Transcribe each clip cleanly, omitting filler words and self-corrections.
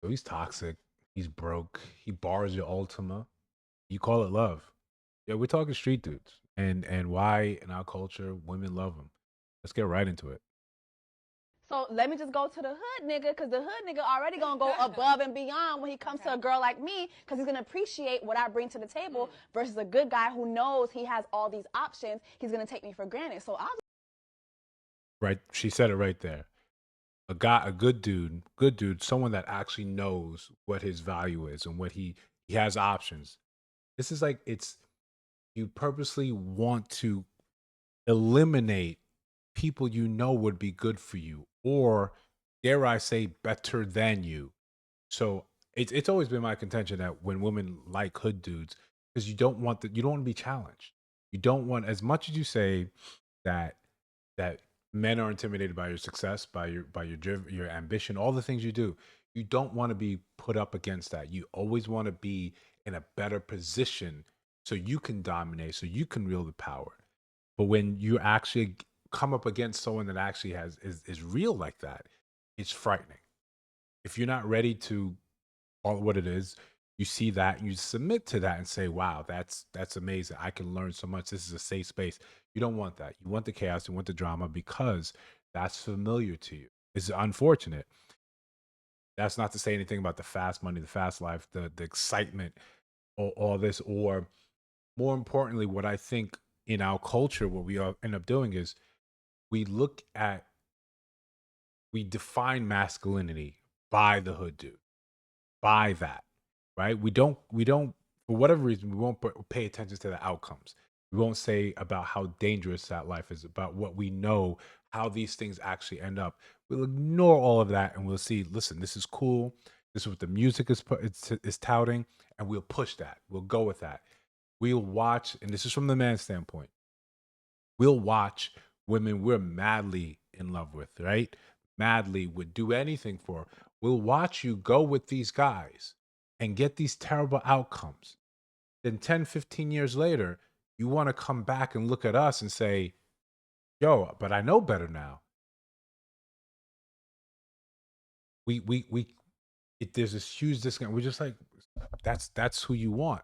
So he's toxic. He's broke. He bars your Ultima. You call it love. Yeah, we're talking street dudes and why in our culture women love them. Let's get right into it. So let me just go to the hood nigga, because the hood nigga already gonna go above and beyond when he comes to a girl like me, because he's gonna appreciate what I bring to the table versus a good guy who knows he has all these options. He's gonna take me for granted. So I'll Right? She said it right there. A good dude, someone that actually knows what his value is and what he has options. This is like it's you purposely want to eliminate people you know would be good for you, or dare I say, better than you. So it's always been my contention that when women like hood dudes, because you don't want to be challenged. You don't want as much as you say that that men are intimidated by your success, your ambition, all the things you do. You don't want to be put up against that. You always want to be in a better position so you can dominate, so you can wield the power. But when you actually come up against someone that actually is real like that, it's frightening. If you're not ready to call it what it is, you see that and you submit to that and say, "Wow, that's amazing. I can learn so much. This is a safe space." You don't want that. You want the chaos. You want the drama because that's familiar to you. It's unfortunate. That's not to say anything about the fast money, the fast life, the excitement, all this, or more importantly, what I think in our culture, what we all end up doing is we look at we define masculinity by the hood dude, by that, right? We don't for whatever reason we won't pay attention to the outcomes. We won't say about how dangerous that life is, about what we know, how these things actually end up. We'll ignore all of that and we'll see. Listen, this is cool. This is what the music is touting, and we'll push that. We'll go with that. We'll watch, and this is from the man's standpoint. We'll watch women we're madly in love with, right? Madly would do anything for. We'll watch you go with these guys and get these terrible outcomes. Then 10, 15 years later, you want to come back and look at us and say, yo, but I know better now. We there's this huge discount. We're just like, that's who you want.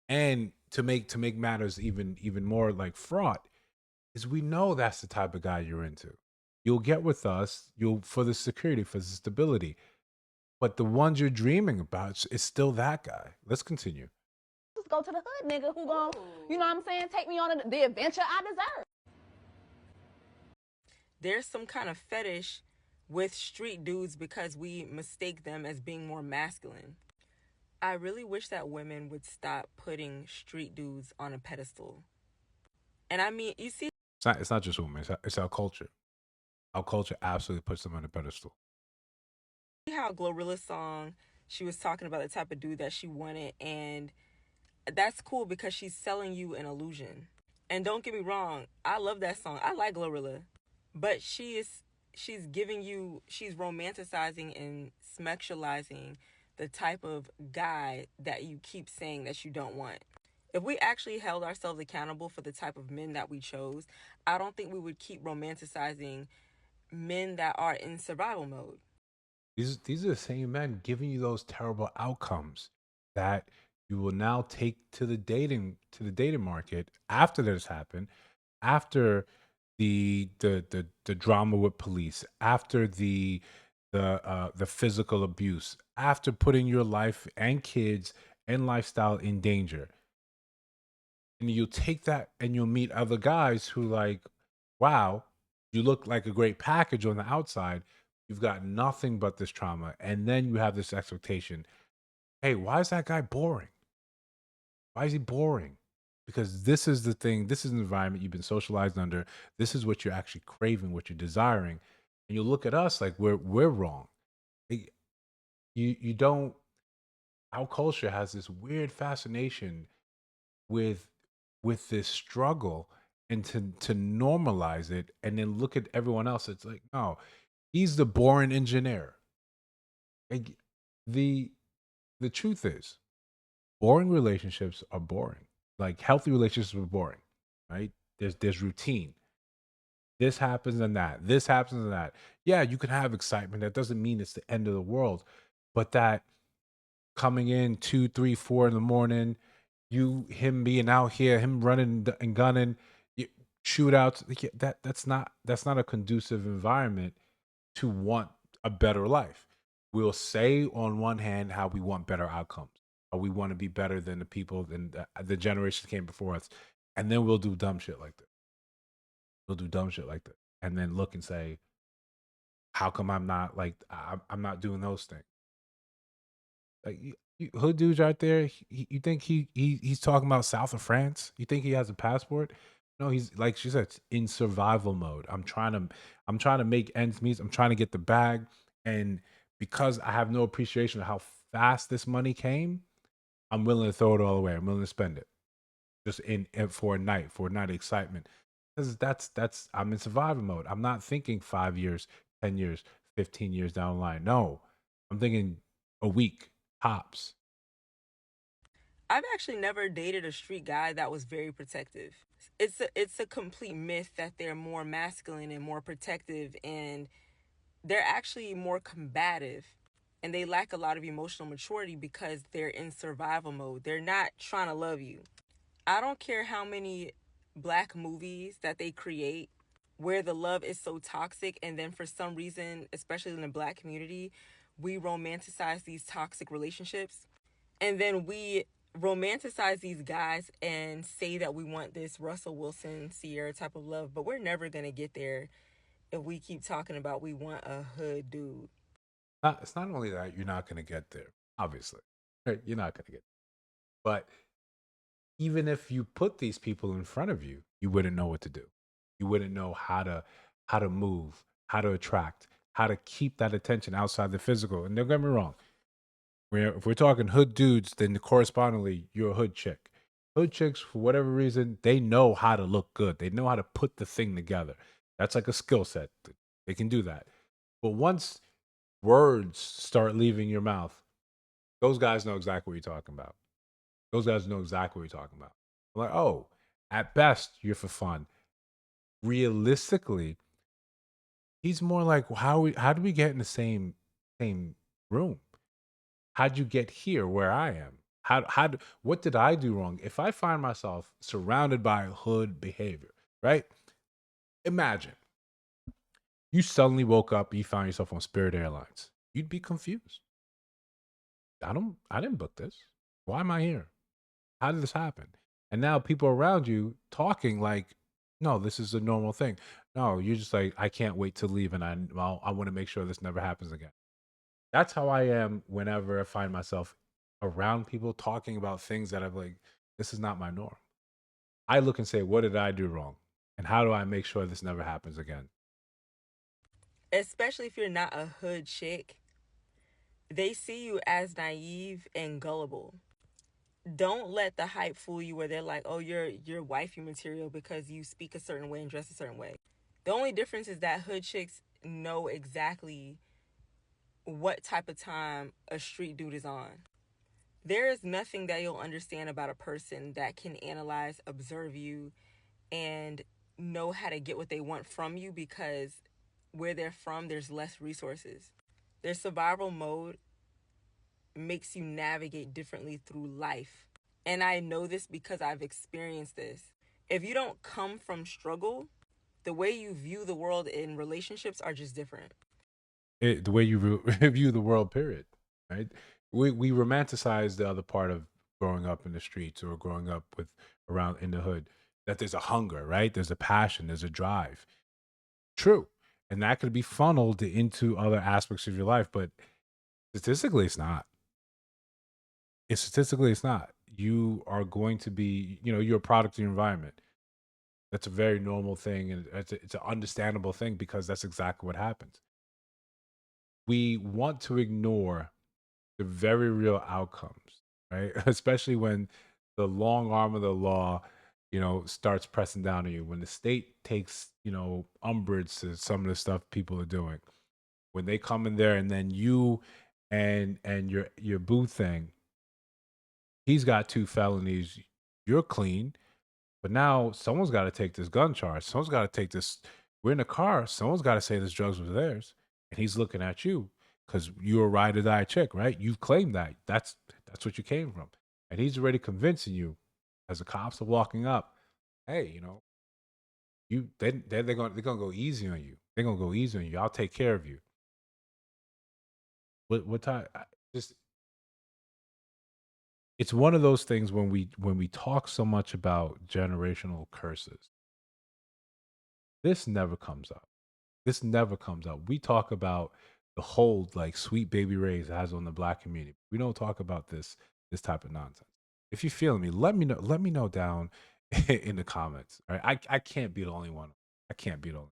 And to make matters even more like fraught, is we know that's the type of guy you're into. You'll get with us, you'll for the security, for the stability. But the ones you're dreaming about is still that guy. Let's continue. just go to the hood nigga who gon' you know what I'm saying, take me on the adventure I deserve. There's some kind of fetish with street dudes because we mistake them as being more masculine. I really wish that women would stop putting street dudes on a pedestal. And I mean, you see It's not just women, it's our culture. Our culture absolutely puts them on a pedestal. how Glorilla's song, she was talking about the type of dude that she wanted, and that's cool because she's selling you an illusion. And don't get me wrong, I love that song. I like Glorilla, but she's giving you she's romanticizing and sexualizing the type of guy that you keep saying that you don't want. If we actually held ourselves accountable for the type of men that we chose, I don't think we would keep romanticizing men that are in survival mode. These are the same men giving you those terrible outcomes that you will now take to the dating market after this happened, after the drama with police, after the physical abuse, after putting your life and kids and lifestyle in danger. And you'll take that and you'll meet other guys who like, wow, you look like a great package on the outside. You've got nothing but this trauma. And then you have this expectation. Hey, why is that guy boring? Why is he boring? Because this is the thing, this is an environment you've been socialized under. This is what you're actually craving, what you're desiring. And you look at us like we're wrong. Like, you don't our culture has this weird fascination with this struggle, and to normalize it and then look at everyone else. It's like, no, he's the boring engineer. Like, the the truth is, boring relationships are boring. Like, healthy relationships are boring, right? There's routine. This happens and that. This happens and that. Yeah, you can have excitement. That doesn't mean it's the end of the world. But that coming in 2, 3, 4 in the morning, him being out here, him running and gunning, shootouts. That's not a conducive environment to want a better life. We'll say on one hand how we want better outcomes, or we want to be better than the people than the generations came before us, and then we'll do dumb shit like this. We'll do dumb shit like this, and then look and say, "How come I'm not like I'm not doing those things?" Like hood dudes right there. You think he's talking about south of France? You think he has a passport? No, he's like she said, in survival mode. I'm trying to make ends meet. I'm trying to get the bag, and because I have no appreciation of how fast this money came, I'm willing to throw it all away. I'm willing to spend it just for a night of excitement. Because that's I'm in survival mode. I'm not thinking 5 years, 10 years, 15 years down the line. No, I'm thinking a week tops. I've actually never dated a street guy that was very protective. It's a complete myth that they're more masculine and more protective, and they're actually more combative, and they lack a lot of emotional maturity because they're in survival mode. They're not trying to love you. I don't care how many black movies that they create where the love is so toxic, and then for some reason, especially in the black community, we romanticize these toxic relationships, and then we romanticize these guys and say that we want this Russell Wilson Sierra type of love, but we're never going to get there if we keep talking about we want a hood dude. It's not only that you're not going to get there, obviously, right? You're not going to get, but even if you put these people in front of you, you wouldn't know what to do. You wouldn't know how to move, how to attract, how to keep that attention outside the physical. And don't get me wrong, if we're talking hood dudes, then correspondingly you're a hood chick. Hood chicks, for whatever reason, they know how to look good. They know how to put the thing together. That's like a skill set. They can do that. But once words start leaving your mouth, those guys know exactly what you're talking about. Those guys know exactly what you're talking about. I'm like, oh, at best, you're for fun. Realistically, he's more like, well, how do we get in the same room? How'd you get here where I am? What did I do wrong? If I find myself surrounded by hood behavior, right? Imagine you suddenly woke up, you found yourself on Spirit Airlines. You'd be confused. I didn't book this. Why am I here? How did this happen? And now people around you talking like, no, this is a normal thing. No, you're just like, I can't wait to leave, and I want to make sure this never happens again. That's how I am whenever I find myself around people talking about things that I'm like, this is not my norm. I look and say, what did I do wrong? And how do I make sure this never happens again? Especially if you're not a hood chick, they see you as naive and gullible. Don't let the hype fool you where they're like, "Oh, you're wifey material because you speak a certain way and dress a certain way." The only difference is that hood chicks know exactly what type of time a street dude is on. There is nothing that you'll understand about a person that can analyze, observe you, and know how to get what they want from you because where they're from, there's less resources. Their survival mode makes you navigate differently through life. And I know this because I've experienced this. If you don't come from struggle, the way you view the world in relationships are just different. The way you view the world, period. Right? We romanticize the other part of growing up in the streets or growing up with around in the hood. That there's a hunger, right? There's a passion, there's a drive. True. And that could be funneled into other aspects of your life, but statistically it's not. It's not. You are going to be, you're a product of your environment. That's a very normal thing, and it's an understandable thing because that's exactly what happens. We want to ignore the very real outcomes, right? Especially when the long arm of the law, starts pressing down on you. When the state takes, umbrage to some of the stuff people are doing. When they come in there, and then you and your boo thing, he's got two felonies. You're clean, but now someone's got to take this gun charge. Someone's got to take this. We're in a car. Someone's got to say this drugs was theirs, and he's looking at you. because you're a ride or die chick, right? You've claimed that. That's what you came from. And he's already convincing you as the cops are walking up, hey, you they're gonna go easy on you. They're gonna go easy on you. I'll take care of you. What time? Just it's one of those things when we talk so much about generational curses. This never comes up. This never comes up. We talk about the hold like Sweet Baby Ray's has on the black community. We don't talk about this type of nonsense. If you feel me, let me know. Let me know down in the comments. All right, I can't be the only one. I can't be the only.